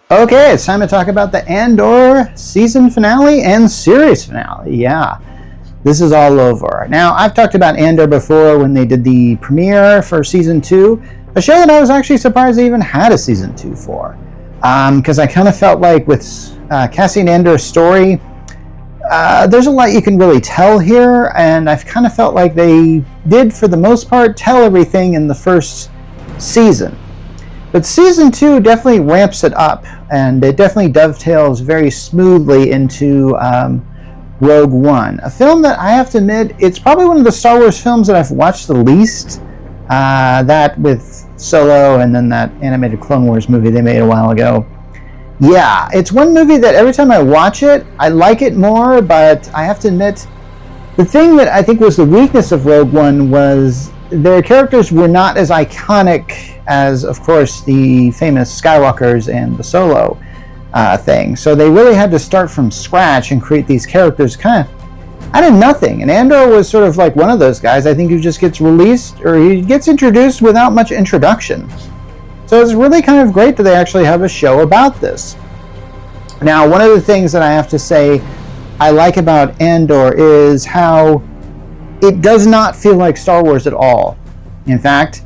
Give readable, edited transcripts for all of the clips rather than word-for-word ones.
Okay, it's time to talk about the Andor season finale and series finale. Yeah, this is all over. Now, I've talked about Andor before when they did the premiere for season 2, a show that I was actually surprised they even had a season 2 for. Because I kind of felt like with Cassian Andor's story, there's a lot you can really tell here, and I've kind of felt like they did, for the most part, tell everything in the first season. But season 2 definitely ramps it up, and it definitely dovetails very smoothly into Rogue One, a film that I have to admit, it's probably one of the Star Wars films that I've watched the least. That with Solo and then that animated Clone Wars movie they made a while ago. Yeah, it's one movie that every time I watch it, I like it more, but I have to admit, the thing that I think was the weakness of Rogue One was their characters were not as iconic as, of course, the famous Skywalkers and the Solo thing. So they really had to start from scratch and create these characters kind of out of nothing. And Andor was sort of like one of those guys, I think, who just gets released, or he gets introduced without much introduction. So it's really kind of great that they actually have a show about this. Now, one of the things that I have to say I like about Andor is how it does not feel like Star Wars at all. In fact,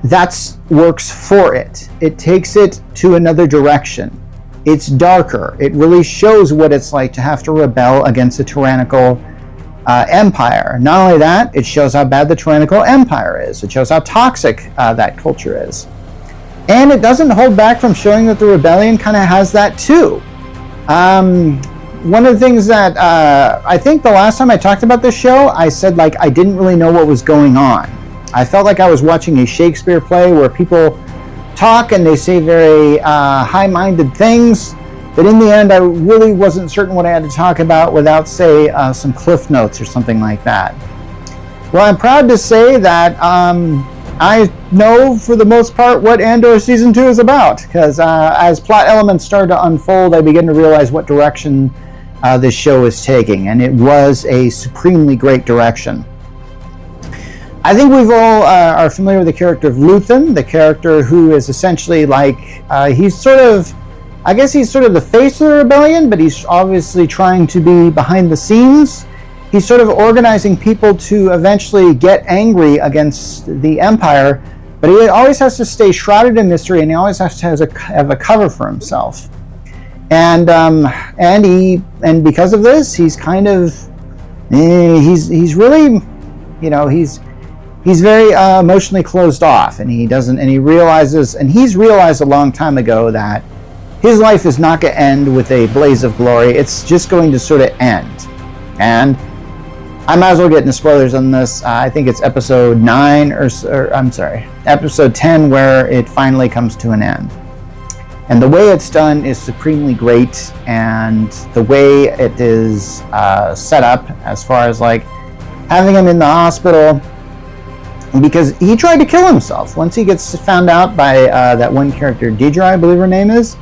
that works for it. It takes it to another direction. It's darker. It really shows what it's like to have to rebel against a tyrannical empire. Not only that, it shows how bad the tyrannical empire is. It shows how toxic that culture is. And it doesn't hold back from showing that the rebellion kind of has that too. One of the things that I think the last time I talked about this show, I said like I didn't really know what was going on. I felt like I was watching a Shakespeare play where people talk and they say very high-minded things, but in the end I really wasn't certain what I had to talk about without, say, some cliff notes or something like that. Well, I'm proud to say that I know for the most part what Andor Season 2 is about, because as plot elements started to unfold, I began to realize what direction this show is taking, and it was a supremely great direction. I think we've all are familiar with the character of Luthen, the character who is essentially like, he's sort of the face of the rebellion, but he's obviously trying to be behind the scenes. He's sort of organizing people to eventually get angry against the Empire, but he always has to stay shrouded in mystery, and he always has to have a cover for himself. And because of this, he's kind of he's really, you know, he's very emotionally closed off, and he's realized a long time ago that his life is not going to end with a blaze of glory. It's just going to sort of end. And I might as well get into spoilers on this. I think it's episode 9 episode 10 where it finally comes to an end. And the way it's done is supremely great, and the way it is set up as far as like having him in the hospital, because he tried to kill himself. Once he gets found out by that one character, Deidre, I believe her name is,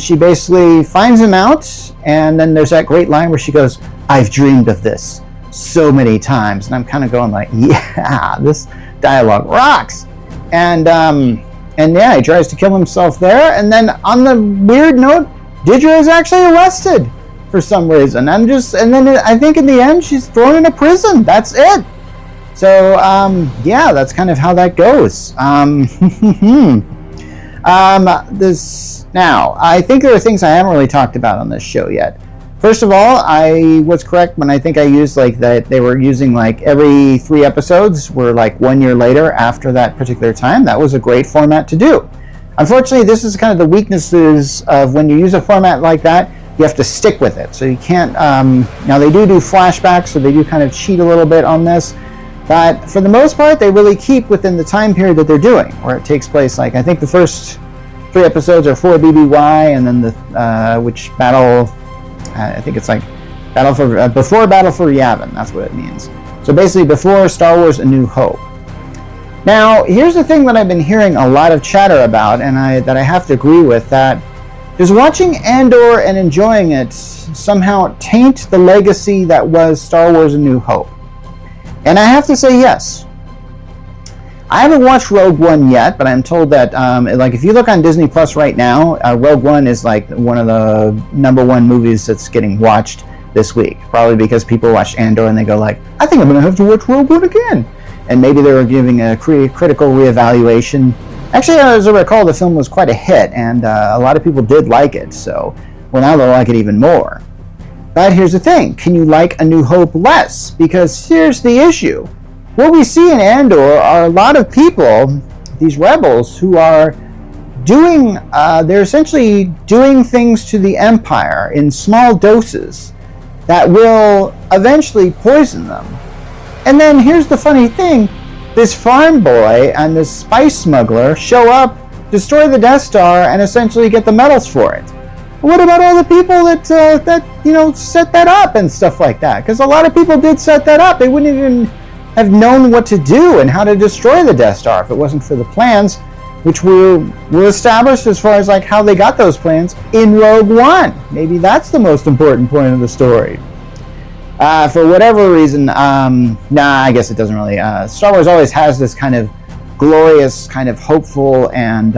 she basically finds him out, and then there's that great line where she goes, "I've dreamed of this so many times," and I'm kind of going like, yeah, this dialogue rocks. And yeah, he tries to kill himself there, and then on the weird note, Deidre is actually arrested for some reason. And then I think in the end she's thrown into prison. That's it. So yeah, that's kind of how that goes. Now, I think there are things I haven't really talked about on this show yet. First of all, I was correct when I think I used like that they were using like every 3 episodes were like 1 year later after that particular time. That was a great format to do. Unfortunately, this is kind of the weaknesses of when you use a format like that. You have to stick with it. So you can't, now they do flashbacks, so they do kind of cheat a little bit on this. But for the most part, they really keep within the time period that they're doing, where it takes place. Like I think the first 3 episodes are for BBY, and then which battle? I think it's like before Battle for Yavin. That's what it means. So basically, before Star Wars: A New Hope. Now, here's the thing that I've been hearing a lot of chatter about, and that I have to agree with. That does watching Andor and enjoying it somehow taint the legacy that was Star Wars: A New Hope? And I have to say yes. I haven't watched Rogue One yet, but I'm told that like if you look on Disney Plus right now, Rogue One is like one of the #1 movies that's getting watched this week. Probably because people watch Andor and they go like, I think I'm going to have to watch Rogue One again. And maybe they were giving a critical reevaluation. Actually, as I recall, the film was quite a hit, and a lot of people did like it. So, well, now they'll like it even more. But here's the thing. Can you like A New Hope less? Because here's the issue. What we see in Andor are a lot of people, these rebels, who are doing, they're essentially doing things to the Empire in small doses that will eventually poison them. And then here's the funny thing. This farm boy and this spice smuggler show up, destroy the Death Star, and essentially get the medals for it. What about all the people that set that up and stuff like that? Because a lot of people did set that up. They wouldn't even have known what to do and how to destroy the Death Star if it wasn't for the plans, which were established as far as like how they got those plans in Rogue One. Maybe that's the most important point of the story. For whatever reason, I guess it doesn't really. Star Wars always has this kind of glorious, kind of hopeful, and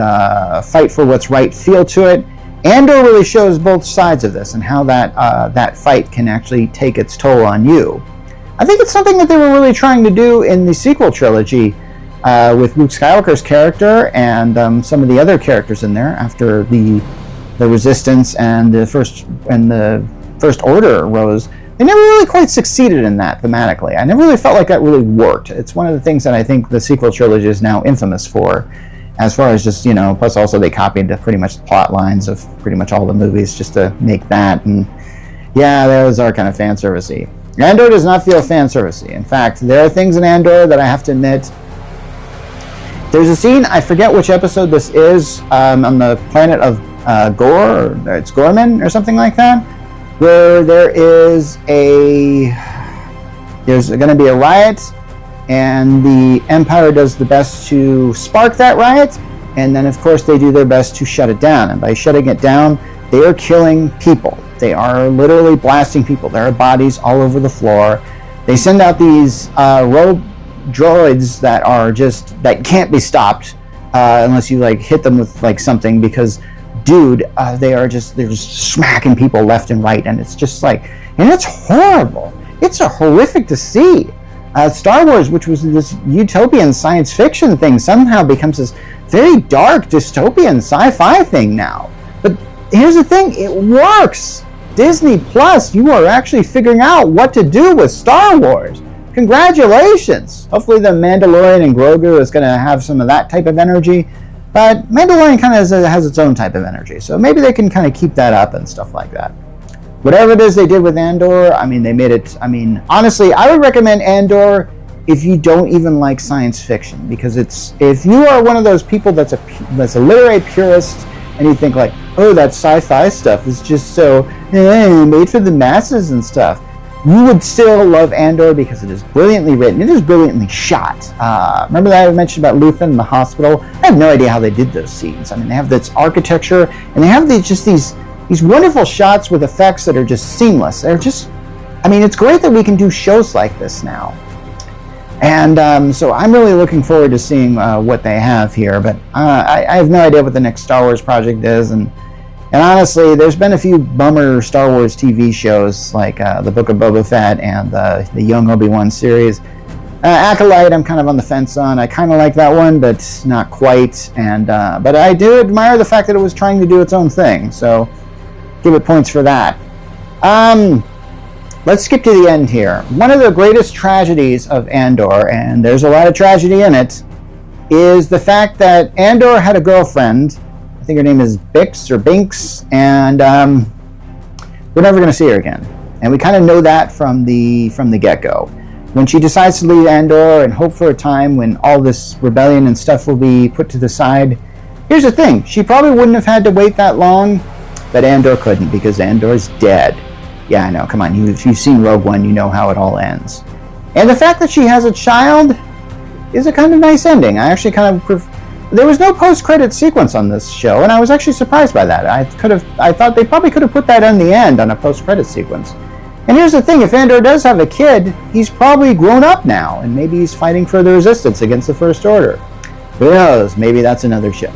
fight for what's right feel to it. Andor really shows both sides of this and how that fight can actually take its toll on you. I think it's something that they were really trying to do in the sequel trilogy with Luke Skywalker's character and some of the other characters in there after the Resistance and the First Order arose. They never really quite succeeded in that thematically. I never really felt like that really worked. It's one of the things that I think the sequel trilogy is now infamous for, as far as just, plus also they copied pretty much the plot lines of pretty much all the movies just to make that. And yeah, those are kind of fan servicey. Andor does not feel fan servicey. In fact, there are things in Andor that I have to admit. There's a scene, I forget which episode this is, on the planet of Gore, or it's Gorman or something like that, where there's going to be a riot, and the Empire does the best to spark that riot, and then of course they do their best to shut it down. And by shutting it down, they are killing people. They are literally blasting people. There are bodies all over the floor. They send out these rogue droids that can't be stopped unless you like hit them with like something, because dude, they're just smacking people left and right, and it's just like, and it's horrible. It's horrific to see. Star Wars, which was this utopian science fiction thing, somehow becomes this very dark dystopian sci-fi thing now. But here's the thing, it works. Disney Plus, you are actually figuring out what to do with Star Wars. Congratulations. Hopefully the Mandalorian and Grogu is going to have some of that type of energy. But Mandalorian kind of has its own type of energy, so maybe they can kind of keep that up and stuff like that. Whatever it is they did with Andor, they made it, honestly, I would recommend Andor if you don't even like science fiction, because if you are one of those people that's a literary purist, and you think like, oh, that sci-fi stuff is just so made for the masses and stuff, you would still love Andor because it is brilliantly written. It is brilliantly shot. Remember that I mentioned about Luthen in the hospital? I have no idea how they did those scenes. They have this architecture, and they have these wonderful shots with effects that are just seamless. They're just, it's great that we can do shows like this now. And so I'm really looking forward to seeing what they have here. But I have no idea what the next Star Wars project is, and honestly, there's been a few bummer Star Wars TV shows, like the Book of Boba Fett and the Young Obi-Wan series. Acolyte, I'm kind of on the fence on. I kind of like that one, but not quite. And but I do admire the fact that it was trying to do its own thing, so give it points for that. Let's skip to the end here. One of the greatest tragedies of Andor, and there's a lot of tragedy in it, is the fact that Andor had a girlfriend. I think her name is Bix or Binks, and we're never going to see her again. And we kind of know that from the get-go. When she decides to leave Andor and hope for a time when all this rebellion and stuff will be put to the side, here's the thing. She probably wouldn't have had to wait that long, but Andor couldn't, because Andor's dead. Yeah, I know, come on. If you've seen Rogue One, you know how it all ends. And the fact that she has a child is a kind of nice ending. I actually kind of there was no post-credit sequence on this show, and I was actually surprised by that. I thought they probably could have put that in the end on a post-credit sequence. And here's the thing, if Andor does have a kid, he's probably grown up now, and maybe he's fighting for the resistance against the First Order. Who knows? Maybe that's another show.